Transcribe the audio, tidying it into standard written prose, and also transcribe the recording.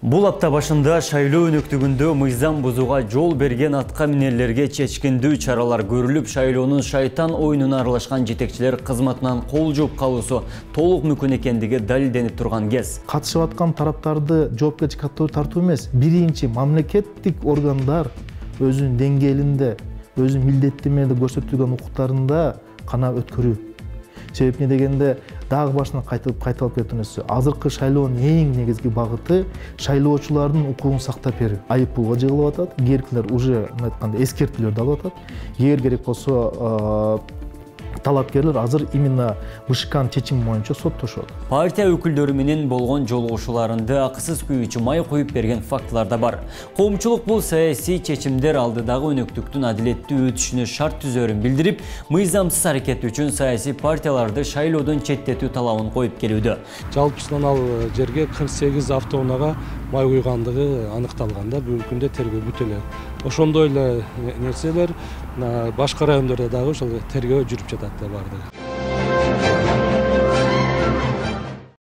Бул апта башында шайлоо өнөктүгүндө мыйзам бузууга жол берген атка минерлерге чечкиндүү чаралар көрүлүп, шайлоонун шайтан оюнуна аралашкан жетекчилер кызматынан кол жууп калуусу толук мүмкүн экендиги далилденип турган кез. Катышып аткан тараптарды жоопкерчиликке тартуу эмес, биринчи мамлекеттик органдар өзүнүн деңгээлинде, өзүнүн милдеттемеде көрсөтүлгөн укуктарында кана өткөрүү. Себеп не дегенде дагы башына кайталып кеткен нерсе, азыркы шайлоонун эң негизги багыты шайлоочулардын укугун сактап берүү. Айып пулга жыгылып атат, кээркилер уже айтканда эскертүүлөрдү алып атат. Эгер керек болсо талапкерлер азыр именно БШКнын чечими боюнча соттошот. Партия өкүлдөрү менен болгон жолугушууларында акысыз күйүүчү май коюп берген фактылар да бар. Коомчулук бул саясий чечимдер алдыдагы өнөктүктүн адилеттүү өтүшүнө шарт түзөрүн билдирип, мыйзамсыз аракет үчүн саясий партияларды шайлоодон четтетүү талабын коюп келүүдө. Жалпысынан ал жерге 48 автоунаага май куйгандыгы аныкталган да, бүгүнкү күндө тергөө бүтө эле. Ошондой эле нерселер башка райондордо дагы ошол тергөө жүрүп жатат да бардыгы.